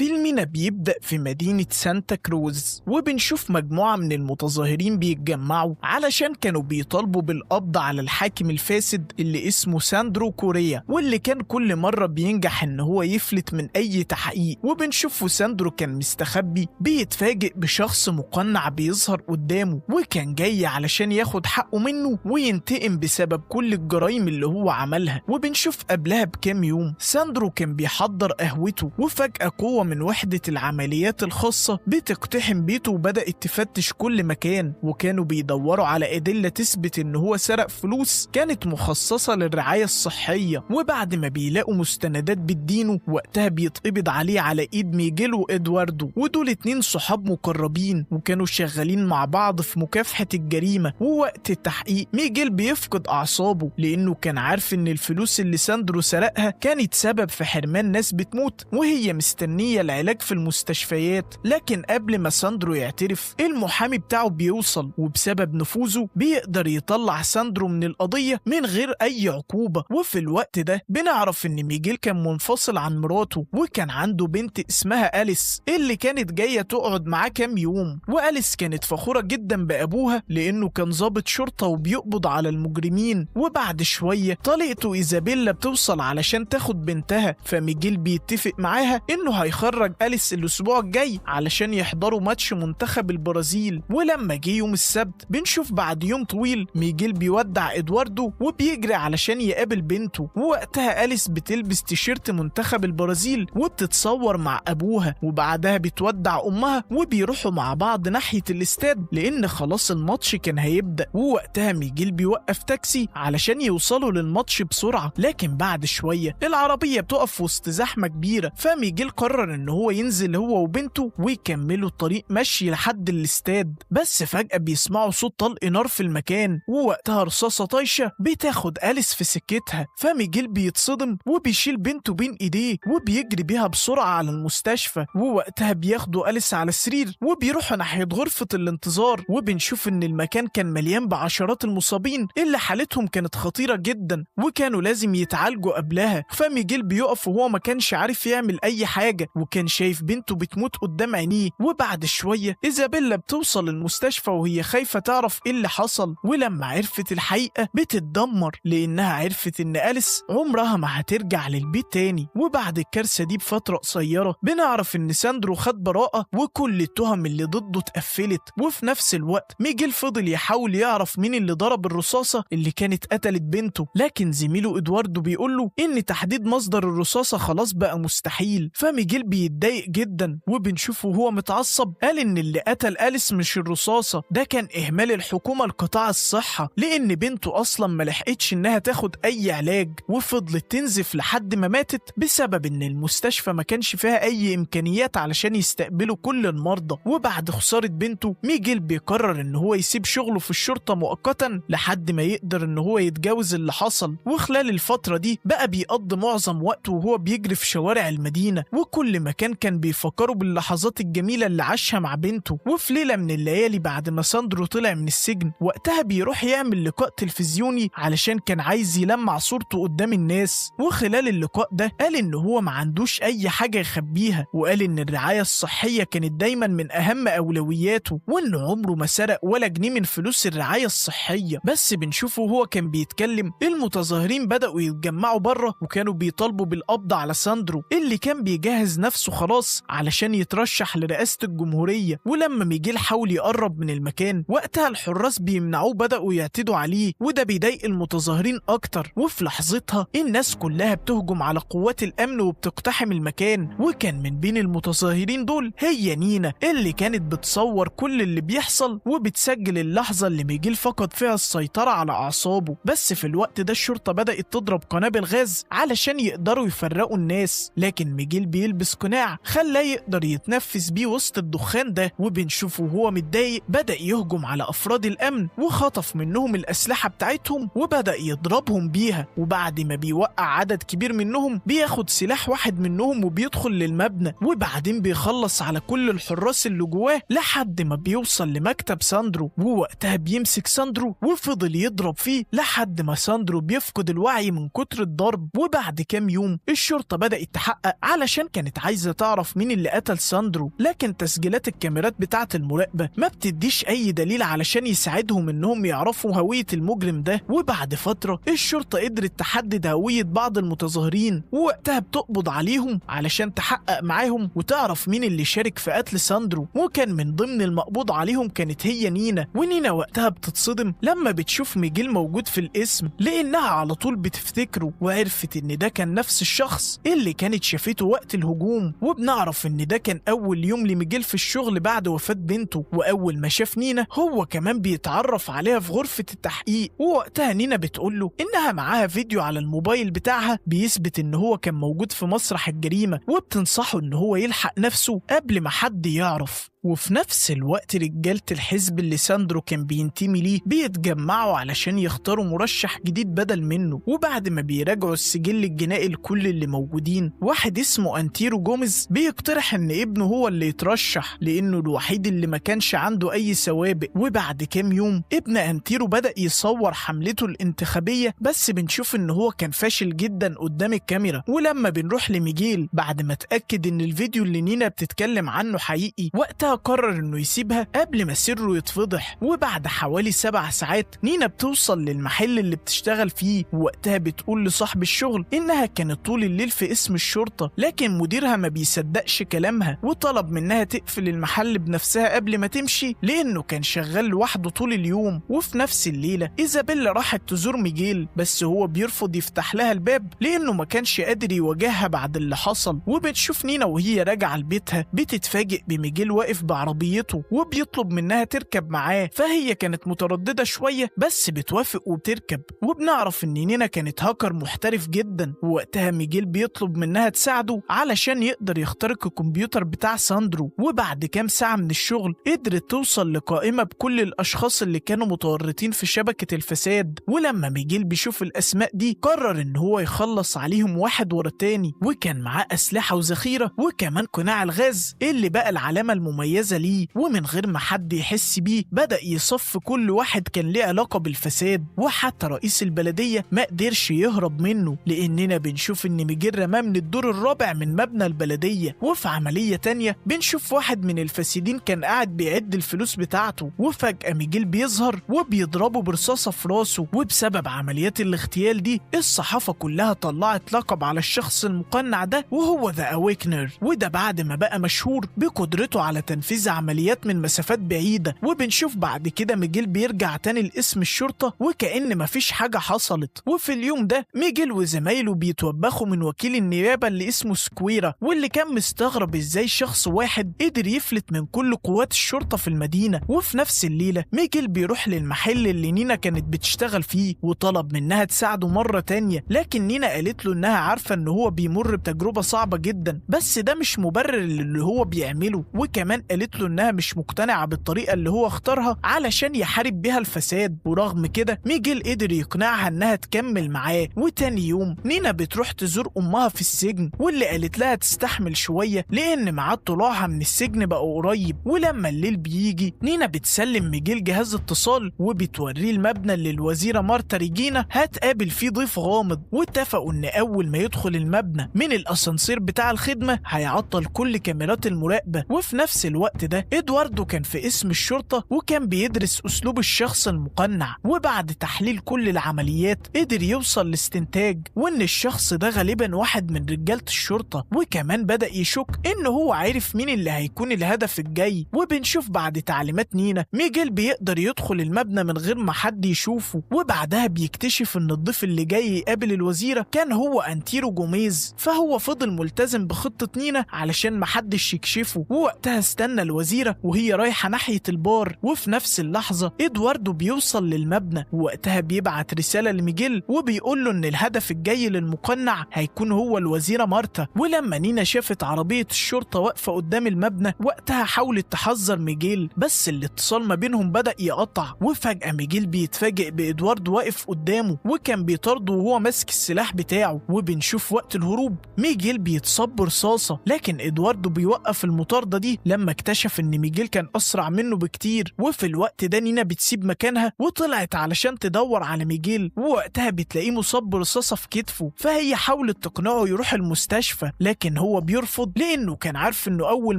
فيلمنا بيبدأ في مدينة سانتا كروز، وبنشوف مجموعة من المتظاهرين بيتجمعوا علشان كانوا بيطالبوا بالقبض على الحاكم الفاسد اللي اسمه ساندرو كوريا، واللي كان كل مرة بينجح ان هو يفلت من اي تحقيق. وبنشوفه ساندرو كان مستخبي بيتفاجئ بشخص مقنع بيظهر قدامه، وكان جاي علشان ياخد حقه منه وينتقم بسبب كل الجرائم اللي هو عملها. وبنشوف قبلها بكام يوم ساندرو كان بيحضر قهوته، وفجأة قوة من وحدة العمليات الخاصة بتقتحم بيته وبدأت تفتش كل مكان، وكانوا بيدوروا على أدلة تثبت إن هو سرق فلوس كانت مخصصة للرعاية الصحية. وبعد ما بيلاقوا مستندات بتدينه، وقتها بيتقبض عليه على إيد ميجيل وإدواردو، ودول 2 صحاب مقربين وكانوا شغالين مع بعض في مكافحة الجريمة. ووقت التحقيق ميجيل بيفقد أعصابه لأنه كان عارف إن الفلوس اللي ساندرو سرقها كانت سبب في حرمان ناس بتموت وهي مستنية العلاج في المستشفيات. لكن قبل ما ساندرو يعترف المحامي بتاعه بيوصل، وبسبب نفوذه بيقدر يطلع ساندرو من القضية من غير أي عقوبة. وفي الوقت ده بنعرف إن ميجيل كان منفصل عن مراته، وكان عنده بنت اسمها أليس اللي كانت جاية تقعد معاه كام يوم. وأليس كانت فخورة جدا بأبوها لأنه كان ضابط شرطة وبيقبض على المجرمين. وبعد شوية طليقته إيزابيلا بتوصل علشان تاخد بنتها، فميجيل بيتفق معاها إنه هيخرج أليس الأسبوع الجاي علشان يحضروا ماتش منتخب البرازيل. ولما جه يوم السبت بنشوف بعد يوم طويل ميجيل بيودع إدواردو وبيجري علشان يقابل بنته. ووقتها أليس بتلبس تيشيرت منتخب البرازيل وبتتصور مع أبوها، وبعدها بتودع أمها وبيروحوا مع بعض ناحية الاستاد لأن خلاص الماتش كان هيبدأ. ووقتها ميجيل بيوقف تاكسي علشان يوصلوا للماتش بسرعة، لكن بعد شوية العربية بتقف وسط زحمة كبيرة، فميجيل قرر إن هو ينزل هو وبنته ويكملوا الطريق مشي لحد الاستاد. بس فجأة بيسمعوا صوت طلق نار في المكان، ووقتها رصاصة طايشة بتاخد أليس في سكتها، فميجيل بيتصدم وبيشيل بنته بين إيديه وبيجري بيها بسرعة على المستشفى. ووقتها بياخدوا أليس على السرير وبيروحوا ناحية غرفة الانتظار، وبنشوف إن المكان كان مليان بعشرات المصابين اللي حالتهم كانت خطيرة جدا وكانوا لازم يتعالجوا قبلها. فميجيل بيقف وهو ما كانش عارف يعمل أي حاجة، وكان شايف بنته بتموت قدام عينيه. وبعد شوية إيزابيلا بتوصل المستشفى وهي خايفة تعرف إيه اللي حصل، ولما عرفت الحقيقة بتتدمر لأنها عرفت إن أليس عمرها ما هترجع للبيت تاني. وبعد الكارثة دي بفترة قصيرة بنعرف إن ساندرو خد براءة وكل التهم اللي ضده اتقفلت. وفي نفس الوقت ميجيل فضل يحاول يعرف مين اللي ضرب الرصاصة اللي كانت قتلت بنته، لكن زميله إدواردو بيقوله إن تحديد مصدر الرصاصة خلاص بقى مستحيل. فميجيل بيتضايق جدا وبنشوفه وهو متعصب قال إن اللي قتل أليس مش الرصاصة، ده كان إهمال الحكومة لقطاع الصحة لأن بنته أصلا ملحقتش إنها تاخد أي علاج وفضلت تنزف لحد ما ماتت بسبب إن المستشفى ما كانش فيها أي إمكانيات علشان يستقبلوا كل المرضى. وبعد خسارة بنته ميجيل بيقرر إن هو يسيب شغله في الشرطة مؤقتا لحد ما يقدر إن هو يتجاوز اللي حصل. وخلال الفترة دي بقى بيقضي معظم وقته وهو بيجري في شوارع المدينة، وكل مكان كان بيفكروا باللحظات الجميلة اللي عاشها مع بنته. وفي ليلة من الليالي بعد ما ساندرو طلع من السجن وقتها بيروح يعمل لقاء تلفزيوني علشان كان عايز يلمع صورته قدام الناس. وخلال اللقاء ده قال إن هو ما عندوش أي حاجة يخبيها، وقال إن الرعاية الصحية كانت دايما من أهم أولوياته، وإنه عمره ما سرق ولا جنيه من فلوس الرعاية الصحية. بس بنشوفه وهو كان بيتكلم المتظاهرين بدأوا يتجمعوا بره وكانوا بيطالبوا بالقبض على ساندرو اللي كان بيجهز نفسه خلاص علشان يترشح لرئاسة الجمهورية. ولما ميجيل حاول يقرب من المكان وقتها الحراس بيمنعوه، بدأوا يعتدوا عليه وده بيضايق المتظاهرين أكتر. وفي لحظتها الناس كلها بتهجم على قوات الأمن وبتقتحم المكان، وكان من بين المتظاهرين دول هي نينا اللي كانت بتصور كل اللي بيحصل وبتسجل اللحظة اللي ميجيل فقد فيها السيطرة على أعصابه. بس في الوقت ده الشرطة بدأت تضرب قنابل غاز علشان يقدروا يفرقوا الناس، لكن ميجيل بيلبس قناع خلاه يقدر يتنفس بيه وسط الدخان ده. وبنشوفه وهو متضايق بدأ يهجم على أفراد الأمن وخطف منهم الأسلحة بتاعتهم وبدأ يضربهم بيها. وبعد ما بيوقع عدد كبير منهم بياخد سلاح واحد منهم وبيدخل للمبنى، وبعدين بيخلص على كل الحراس اللي جواه لحد ما بيوصل لمكتب ساندرو. ووقتها بيمسك ساندرو وفضل يضرب فيه لحد ما ساندرو بيفقد الوعي من كتر الضرب. وبعد كام يوم الشرطة بدأت تحقق علشان كانت عايزة تعرف مين اللي قتل ساندرو، لكن تسجيلات الكاميرات بتاعة المراقبة ما بتديش أي دليل علشان يساعدهم إنهم يعرفوا هوية المجرم ده. وبعد فترة الشرطة قدرت تحدد هوية بعض المتظاهرين، ووقتها بتقبض عليهم علشان تحقق معاهم وتعرف مين اللي شارك في قتل ساندرو. وكان من ضمن المقبوض عليهم كانت هي نينا. ونينا وقتها بتتصدم لما بتشوف ميجيل موجود في الاسم، لأنها على طول بتفتكره، وعرفت إن ده كان نفس الشخص اللي كانت شافته وقت الهجوم. وبنعرف إن ده كان أول يوم لميجيل في الشغل بعد وفاة بنته، وأول ما شاف نينا هو كمان بيتعرف عليها في غرفة التحقيق. ووقتها نينا بتقوله إنها معاها فيديو على الموبايل بتاعها بيثبت إن هو كان موجود في مسرح الجريمة، وبتنصحه إن هو يلحق نفسه قبل ما حد يعرف. وفي نفس الوقت رجالة الحزب اللي ساندرو كان بينتمي ليه بيتجمعوا علشان يختاروا مرشح جديد بدل منه. وبعد ما بيراجعوا السجل الجنائي لكل اللي موجودين، واحد اسمه أنتيرو جوميز بيقترح ان ابنه هو اللي يترشح لانه الوحيد اللي ما كانش عنده اي سوابق. وبعد كام يوم ابن أنتيرو بدأ يصور حملته الانتخابية، بس بنشوف ان هو كان فاشل جدا قدام الكاميرا. ولما بنروح لميجيل بعد ما اتأكد ان الفيديو اللي نينا بتتكلم عنه حقيقي، وقتها قرر انه يسيبها قبل ما سره يتفضح. وبعد حوالي 7 ساعات نينا بتوصل للمحل اللي بتشتغل فيه، ووقتها بتقول لصاحب الشغل انها كانت طول الليل في اسم الشرطة، لكن مديرها ما بيصدقش كلامها وطلب منها تقفل المحل بنفسها قبل ما تمشي لانه كان شغال لوحده طول اليوم. وفي نفس الليلة إيزابيلا راحت تزور ميجيل، بس هو بيرفض يفتح لها الباب لانه ما كانش قادر يواجهها بعد اللي حصل. وبتشوف نينا وهي راجعة لبيتها بتتفاجئ بميجيل واقف بعربيته وبيطلب منها تركب معاه، فهي كانت مترددة شوية بس بتوافق وبتركب. وبنعرف ان نينا كانت هاكر محترف جدا، ووقتها ميجيل بيطلب منها تساعده علشان يقدر يخترق الكمبيوتر بتاع ساندرو. وبعد كام ساعة من الشغل قدرت توصل لقائمة بكل الاشخاص اللي كانوا متورطين في شبكة الفساد. ولما ميجيل بيشوف الاسماء دي قرر ان هو يخلص عليهم واحد ورا التاني، وكان معاه اسلحة وذخيرة وكمان قناع الغاز اللي بقى العلامة المميزة ليه. ومن غير ما حد يحس بيه بدأ يصف كل واحد كان ليه علاقة بالفساد، وحتى رئيس البلدية ما قدرش يهرب منه، لأننا بنشوف إن ميجيل رماه من الدور الرابع من مبنى البلدية. وفي عملية تانية بنشوف واحد من الفاسدين كان قاعد بيعد الفلوس بتاعته، وفجأة ميجيل بيظهر وبيضربه برصاصة في راسه. وبسبب عمليات الاغتيال دي الصحافة كلها طلعت لقب على الشخص المقنع ده، وهو ذا أويكنر. وده بعد ما بقى مشهور بقدرته على تنفيذ عمليات من مسافات بعيدة. وبنشوف بعد كده ميجيل بيرجع تاني لاسم الشرطة وكأن مفيش حاجة حصلت. وفي اليوم ده ميجيل وزمايله بيتوبخوا من وكيل النيابة اللي اسمه سكويرا، واللي كان مستغرب ازاي شخص واحد قدر يفلت من كل قوات الشرطة في المدينة. وفي نفس الليلة ميجيل بيروح للمحل اللي نينا كانت بتشتغل فيه وطلب منها تساعده مرة تانية، لكن نينا قالت له انها عارفة ان هو بيمر بتجربة صعبة جدا، بس ده مش مبرر اللي هو بيعمله. وكمان قالت له انها مش مقتنعة بالطريقة اللي هو اختارها علشان يحارب بيها الفساد. ورغم كده ميجيل قدر يقنعها انها تكمل معاه. وتاني يوم نينا بتروح تزور امها في السجن، واللي قالت لها تستحمل شوية لان ميعاد طلوعها من السجن بقى قريب. ولما الليل بيجي نينا بتسلم ميجيل جهاز اتصال وبتوريه المبنى اللي الوزيرة مارتا ريجينا هتقابل فيه ضيف غامض. واتفقوا ان اول ما يدخل المبنى من الاسانسير بتاع الخدمة هيعطل كل كاميرات المراقبة. وفي نفس الوقت ده ادواردو كان في اسم الشرطة وكان بيدرس اسلوب الشخص المقنع، وبعد تحليل كل العمليات قدر يوصل لاستنتاج وان الشخص ده غالبا واحد من رجالة الشرطة. وكمان بدأ يشك ان هو عارف مين اللي هيكون الهدف الجاي. وبنشوف بعد تعليمات نينا ميجيل بيقدر يدخل المبنى من غير ما حد يشوفه، وبعدها بيكتشف ان الضيف اللي جاي يقابل الوزيرة كان هو أنتيرو جوميز. فهو فضل ملتزم بخطة نينا علشان محدش يكشفه. ووقتها استنى الوزيرة وهي رايحة ناحية البار، وفي نفس اللحظة ادواردو بيوصل للمبنى، ووقتها بيبعت رسالة لميجيل وبيقول له ان الهدف الجاي للمقنع هيكون هو الوزيرة مارتا. ولما نينا شافت عربية الشرطة واقفة قدام المبنى وقتها حاولت تحذر ميجيل، بس الاتصال ما بينهم بدأ يقطع. وفجأة ميجيل بيتفاجئ بإدواردو واقف قدامه وكان بيطارده وهو ماسك السلاح بتاعه. وبنشوف وقت الهروب ميجيل بيتصاب برصاصة، لكن إدواردو بيوقف المطاردة دي لما اكتشف ان ميجيل كان اسرع منه بكتير. وفي الوقت ده نينا بتسيب مكانها وطلعت علشان تدور على ميجيل، ووقتها بتلاقيه مصاب برصاصة في كتفه. فهي حاولت تقنعه يروح المستشفى، لكن هو بيرفض لانه كان عارف انه اول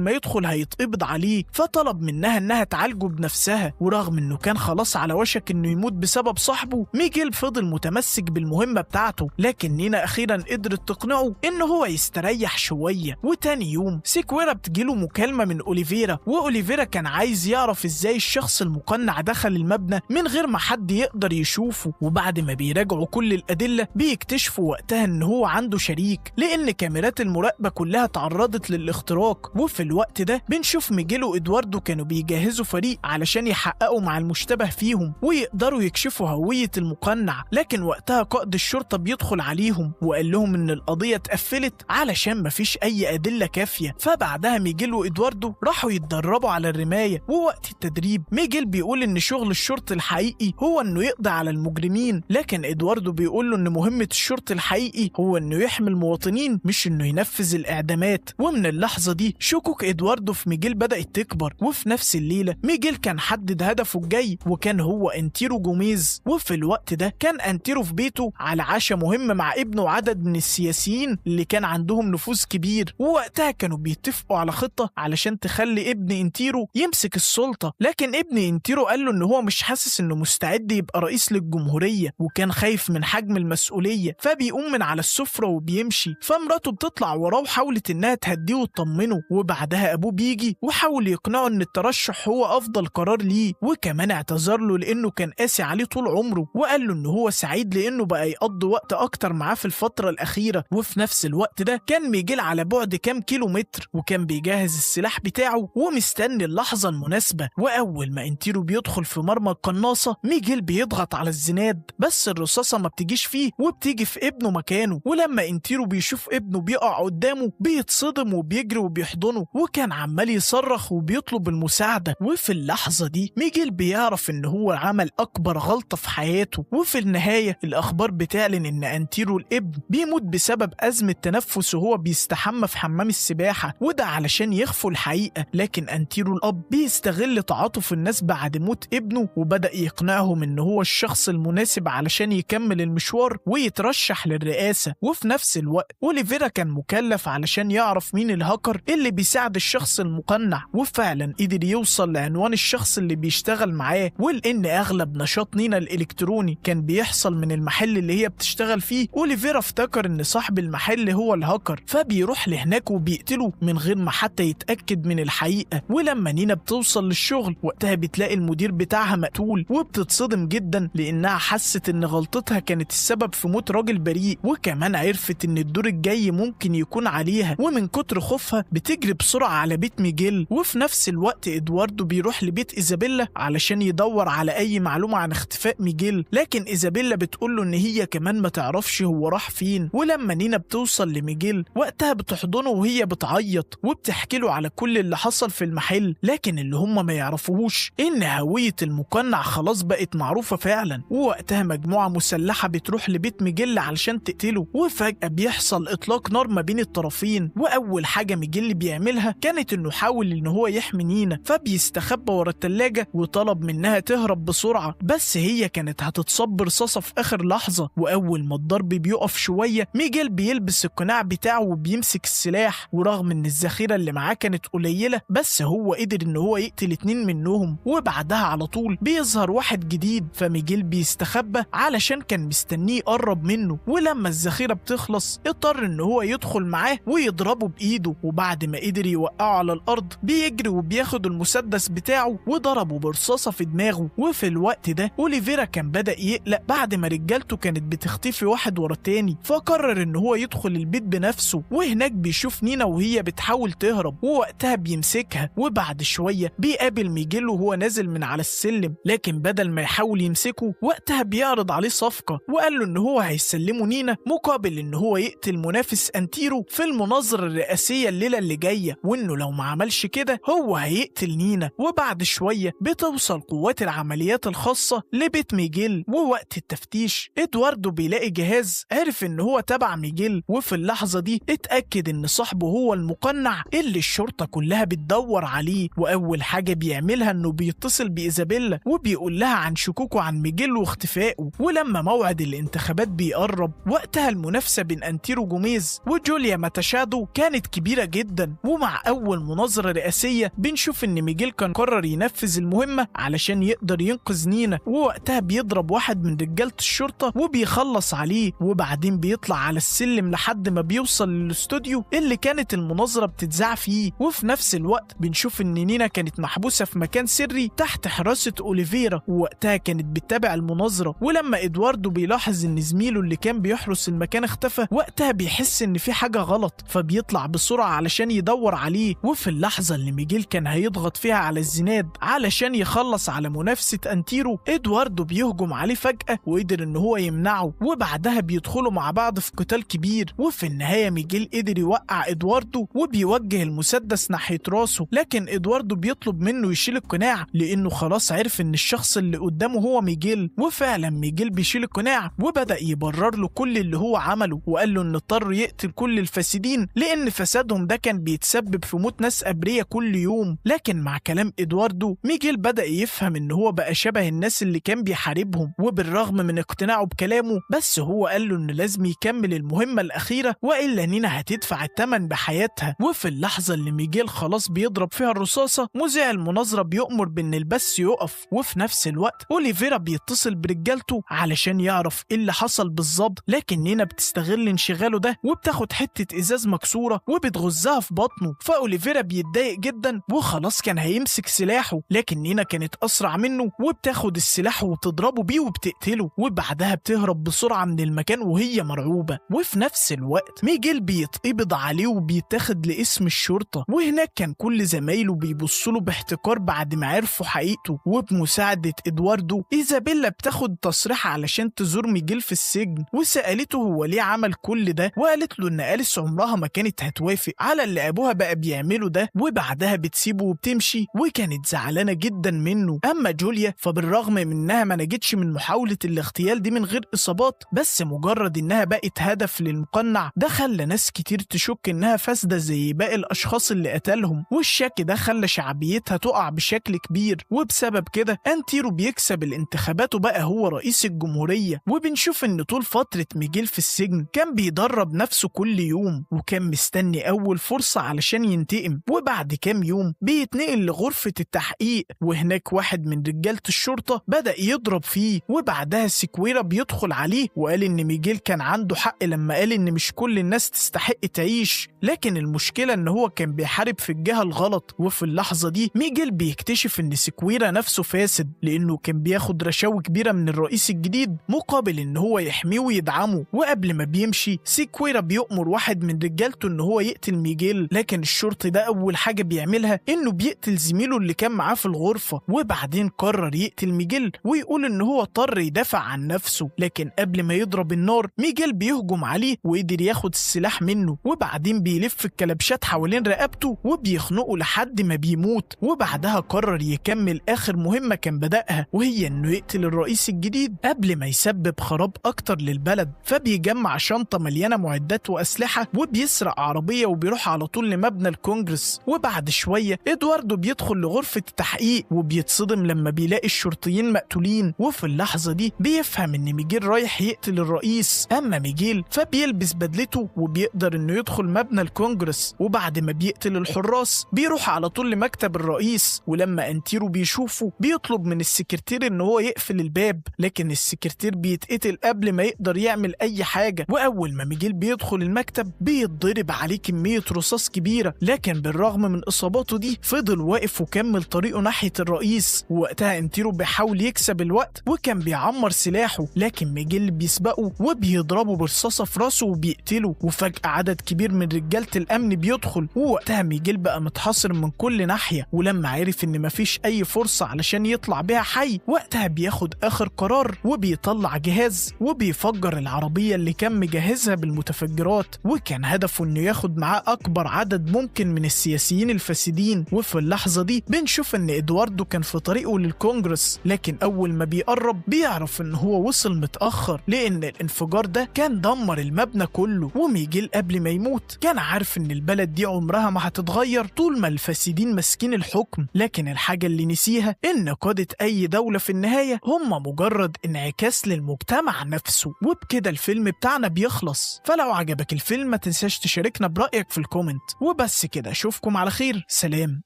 ما يدخل هيتقبض عليه، فطلب منها انها تعالجه بنفسها. ورغم انه كان خلاص على وشك انه يموت بسبب صاحبه، ميجيل فضل متمسك بالمهمة بتاعته. لكن نينا اخيرا قدرت تقنعه انه هو يستريح شوية. وتاني يوم سيكويرا بتجيله مكالمة من أوليفيرا، وأوليفيرا كان عايز يعرف ازاي الشخص المقنع دخل المبنى من غير ما حد يقدر يشوفه. وبعد ما بيراجعوا كل الأدلة بيكتشفوا وقتها ان هو عنده شريك، لان كاميرات المراقبة كلها تعرضت للاختراق. وفي الوقت ده بنشوف ميجيل وإدواردو كانوا بيجهزوا فريق علشان يحققوا مع المشتبه فيهم ويقدروا يكشفوا هوية المقنع. لكن وقتها قائد الشرطة بيدخل عليهم وقال لهم ان القضية اتقفلت علشان مفيش اي أدلة كافية. فبعدها ميجيل وإدواردو راحوا يتدربوا على الرماية. ووقت التدريب ميجيل بيقول ان شغل الشرطة الحقيقي هو انه يقضي على المجرمين، لكن إدواردو بيقول له ان مهمة الشرطة الحقيقي هو انه يحمي المواطنين مش انه ينفذ الاعدامات. ومن اللحظة دي شكوك إدواردو في ميجيل بدأت تكبر. وفي نفس الليلة ميجيل كان حدد هدفه الجاي، وكان هو أنتيرو جوميز. وفي الوقت ده كان أنتيرو في بيته على عشاء مهم مع ابنه وعدد من السياسيين اللي كان عندهم نفوذ كبير. ووقتها كانوا بيتفقوا على خطة علشان تخلي ابن انتيرو يمسك السلطة، لكن ابن انتيرو قال له ان هو مش حاسس انه مستعد يبقى رئيس للجمهورية، وكان خايف من حجم المسؤولية. فبيقوم من على السفرة وبيمشي. فمراته بتطلع وراه وحاولت انها تهديه وتطمنه. وبعدها ابوه بيجي وحاول يقنعه ان الترشح هو افضل قرار ليه، وكمان اعتذر له لانه كان قاسي عليه طول عمره، وقال له ان هو سعيد لانه بقى يقضي وقت اكتر معاه في الفترة الاخيرة. وفي نفس الوقت ده كان ميجيل على بعد كام كيلو متر، وكان بيجهز السلاح بتاعه ومستني اللحظة المناسبة. واول ما انتيرو بيدخل في مرمى القناصة ميجيل بيضغط على الزناد، بس الرصاصة ما بتجيش فيه وبتيجي في ابنه مكانه. ولما انتيرو بيشوف ابنه بيقع قدامه بيتصدم وبيجري وبيحضنه، وكان عمال يصرخ وبيطلب المساعدة. وفي اللحظة دي ميجيل بيعرف ان هو عمل اكبر غلطة في حياته. وفي النهاية الاخبار بتعلن ان انتيرو الابن بيموت بسبب ازمة تنفس وهو بيستحمى في حمام السباحة، وده علشان يخفوا الحقيقة. لكن انتيرو الاب بيستغل تعاطف الناس بعد موت ابنه وبدأ يقنعهم ان هو الشخص المناسب علشان يكمل المشوار ويترشح للرئاسة. وفي نفس الوقت أوليفيرا كان مكلف علشان يعرف مين الهاكر اللي بيساعد الشخص المقنع، وفعلا قدر يوصل لعنوان الشخص اللي بيشتغل معاه. ولأن أغلب نشاط نينا الإلكتروني كان بيحصل من المحل اللي هي بتشتغل فيه، أوليفيرا افتكر ان صاحب المحل هو الهاكر، فبيروح لهناك وبيقتله من غير ما حتى يتأكد من الحقيقة. ولما نينا بتوصل للشغل وقتها بتلاقي المدير بتاعها مقتول، وبتتصدم جدا لأنها حست ان غلطتها كانت السبب في موت راجل بريء، وكمان عرفت ان الدور الجاي ممكن يكون عليها. ومن كتر خوفها بتجري بسرعة على بيت ميجيل. وفي نفس الوقت إدواردو بيروح لبيت إيزابيلا علشان يدور على أي معلومة عن اختفاء ميجيل، لكن إيزابيلا بتقوله ان هي كمان ما تعرفش هو راح فين. ولما نينا بتوصل لميجيل وقتها بتحضنه وهي بتعيط وبتحكي له على كل اللي حصل في المحل، لكن اللي هم ما يعرفوهوش ان هوية المقنع خلاص بقت معروفة فعلا. ووقتها مجموعة مسلحة بتروح لبيت ميجيل علشان تقتله، وفجأة بيحصل اطلاق نار ما بين الطرفين. واول حاجة ميجيل بيعملها كانت انه حاول ان هو يحمي نينا، فبيستخبى ورا التلاجة وطلب منها تهرب بسرعة، بس هي كانت هتتصب رصاصة في اخر لحظة. واول ما الضرب بيقف شوية ميجيل بيلبس القناع بتاعه وبيمسك السلاح، ورغم ان الذخيرة اللي معاه كانت قليلة بس هو قدر ان هو يقتل 2 منهم. وبعدها على طول بيظهر واحد جديد، فميجيل بيستخبى علشان كان مستنيه يقرب منه. ولما الذخيرة بتخلص اضطر ان هو يدخل معاه ويضربه بايده، وبعد ما قدر يوقعه على الارض بيجري وبياخد المسدس بتاعه وضربه برصاصة في دماغه. وفي الوقت ده أوليفيرا كان بدأ يقلق بعد ما رجالته كانت بتختفي واحد ورا التاني، فقرر ان هو يدخل البيت بنفسه. وهناك بيشوف نينا وهي بتحاول تهرب، ووقتها بيمسكها. وبعد شوية بيقابل ميجيل وهو نازل من على السلم، لكن بدل ما يحاول يمسكه وقتها بيعرض عليه صفقة، وقال له ان هو هيسلمه نينا مقابل ان هو يقتل منافس انتيرو في المناظرة الرئاسية الليلة اللي جاية، وانه لو ما عملش كده هو هيقتل نينا. وبعد شوية بتوصل قوات العمليات الخاصة لبيت ميجيل، ووقت التفتيش إدواردو بيلاقي جهاز عرف ان هو تبع ميجيل، وفي اللحظة دي اتأكد ان صاحبه هو المقنع اللي الشرطة كلها وقتها بتدور عليه، وأول حاجة بيعملها إنه بيتصل بإيزابيلا وبيقول لها عن شكوكه عن ميجيل واختفائه. ولما موعد الانتخابات بيقرب، وقتها المنافسة بين أنتيرو جوميز وجوليا ماتاشادو كانت كبيرة جدا، ومع أول مناظرة رئاسية بنشوف إن ميجيل كان قرر ينفذ المهمة علشان يقدر ينقذ نينا، ووقتها بيضرب واحد من رجالة الشرطة وبيخلص عليه، وبعدين بيطلع على السلم لحد ما بيوصل للاستوديو اللي كانت المناظرة بتتذاع فيه. وفي نفس الوقت بنشوف إن نينا كانت محبوسة في مكان سري تحت حراسة أوليفيرا، ووقتها كانت بتتابع المناظرة. ولما إدواردو بيلاحظ إن زميله اللي كان بيحرس المكان اختفى، وقتها بيحس إن في حاجة غلط، فبيطلع بسرعة علشان يدور عليه. وفي اللحظة اللي ميجيل كان هيضغط فيها على الزناد علشان يخلص على منافسة أنتيرو، إدواردو بيهجم عليه فجأة وقدر إن هو يمنعه، وبعدها بيدخلوا مع بعض في قتال كبير. وفي النهاية ميجيل قدر يوقع إدواردو وبيوجه المسدس ناحية راسه، لكن إدواردو بيطلب منه يشيل القناع لأنه خلاص عرف إن الشخص اللي قدامه هو ميجيل. وفعلا ميجيل بيشيل القناع وبدأ يبرر له كل اللي هو عمله، وقال له إن اضطر يقتل كل الفاسدين لأن فسادهم ده كان بيتسبب في موت ناس أبرياء كل يوم. لكن مع كلام إدواردو، ميجيل بدأ يفهم إن هو بقى شبه الناس اللي كان بيحاربهم، وبالرغم من اقتناعه بكلامه بس هو قال له إن لازم يكمل المهمة الأخيرة وإلا نينا هتدفع الثمن بحياتها. وفي اللحظة اللي ميجيل خلاص بيضرب فيها الرصاصة، مذيع المناظرة بيؤمر بإن البث يقف، وفي نفس الوقت أوليفيرا بيتصل برجالته علشان يعرف إيه اللي حصل بالظبط. لكن نينا بتستغل انشغاله ده وبتاخد حتة إزاز مكسورة وبتغزها في بطنه، فأوليفيرا بيتضايق جدا وخلاص كان هيمسك سلاحه، لكن نينا كانت أسرع منه وبتاخد السلاح وبتضربه بيه وبتقتله، وبعدها بتهرب بسرعة من المكان وهي مرعوبة. وفي نفس الوقت ميجيل بيتقبض عليه وبيتاخد لاسم الشرطة، وهناك كان كل زمايله بيبصوا له باحتقار بعد ما عرفوا حقيقته. وبمساعدة إدواردو، إيزابيلا بتاخد تصريح علشان تزور ميجيل في السجن، وسألته هو ليه عمل كل ده، وقالت له إن أليس عمرها ما كانت هتوافق على اللي أبوها بقى بيعمله ده، وبعدها بتسيبه وبتمشي، وكانت زعلانة جدا منه. أما جوليا فبالرغم من إنها ما نجتش من محاولة الاغتيال دي من غير إصابات، بس مجرد إنها بقت هدف للمقنع ده خلى ناس كتير تشك إنها فاسدة زي باقي الأشخاص اللي قتلهم، والشك ده خلى شعبيتها تقع بشكل كبير. وبسبب كده أنتيرو بيكسب الانتخابات وبقى هو رئيس الجمهورية. وبنشوف إن طول فترة ميجيل في السجن كان بيدرب نفسه كل يوم، وكان مستني أول فرصة علشان ينتقم. وبعد كام يوم بيتنقل لغرفة التحقيق، وهناك واحد من رجالة الشرطة بدأ يضرب فيه، وبعدها سيكويرا بيدخل عليه وقال إن ميجيل كان عنده حق لما قال إن مش كل الناس تستحق تعيش، لكن المشكلة إن هو كان بيحارب في الجهة الغلط. وفي اللحظة دي ميجيل بيكتشف إن سيكويرا نفسه فاسد، لأنه كان بياخد رشاوي كبيرة من الرئيس الجديد مقابل إن هو يحميه ويدعمه. وقبل ما بيمشي سيكويرا بيؤمر واحد من رجالته إن هو يقتل ميجيل، لكن الشرطي ده أول حاجة بيعملها إنه بيقتل زميله اللي كان معاه في الغرفة، وبعدين قرر يقتل ميجيل ويقول إن هو اضطر يدافع عن نفسه. لكن قبل ما يضرب النار ميجيل بيهجم عليه وقدر ياخد السلاح منه، وبعدين بيلف الكلبشات حوالين رقبته وبيخنقه لحد ما بيموت. وبعدها قرر يكمل آخر مهمة كان بدأها، وهي إنه يقتل الرئيس الجديد قبل ما يسبب خراب أكتر للبلد. فبيجمع شنطة مليانة معدات وأسلحة وبيسرق عربية وبيروح على طول لمبنى الكونجرس. وبعد شوية إدواردو بيدخل لغرفة التحقيق وبيتصدم لما بيلاقي الشرطيين مقتولين، وفي اللحظة دي بيفهم إن ميجيل رايح يقتل الرئيس. أما ميجيل فبيلبس بدلته وبيقدر إنه يدخل مبنى الكونجرس، وبعد ما بيقتل الحراس بيروح على طول لمكتب الرئيس. ولما أنتيرو بيشوفه بيطلب من السكرتير إن هو يقفل الباب، لكن السكرتير بيتقتل قبل ما يقدر يعمل أي حاجة. وأول ما ميجيل بيدخل المكتب بيتضرب عليه كمية رصاص كبيرة، لكن بالرغم من إصاباته دي فضل واقف وكمل طريقه ناحية الرئيس. ووقتها أنتيرو بيحاول يكسب الوقت وكان بيعمر سلاحه، لكن ميجيل بيسبقه وبيضربه برصاصة في راسه وبيقتله. وفجأة عدد كبير من رجالة الأمن بيدخل، ووقتها ميجيل بقى متحاصر من كل ناحية. ولما عرف إن مفيش أي فرصة علشان يطلع بيها حي، وقتها بياخد آخر قرار وبيطلع جهاز وبيفجر العربية اللي كان مجهزها بالمتفجرات، وكان هدفه إنه ياخد معاه أكبر عدد ممكن من السياسيين الفاسدين. وفي اللحظة دي بنشوف إن إدواردو كان في طريقه للكونجرس، لكن أول ما بيقرب بيعرف إن هو وصل متأخر لأن الانفجار ده كان دمر المبنى كله. وميجيل قبل ما يموت كان عارف إن البلد دي عمرها ما هتتغير هتتغير طول ما الفاسدين ماسكين الحكم، لكن الحاجة اللي نسيها إن قادة أي دولة في النهاية هم مجرد انعكاس للمجتمع نفسه. وبكده الفيلم بتاعنا بيخلص، فلو عجبك الفيلم ما تنساش تشاركنا برأيك في الكومنت. وبس كده، أشوفكم على خير، سلام.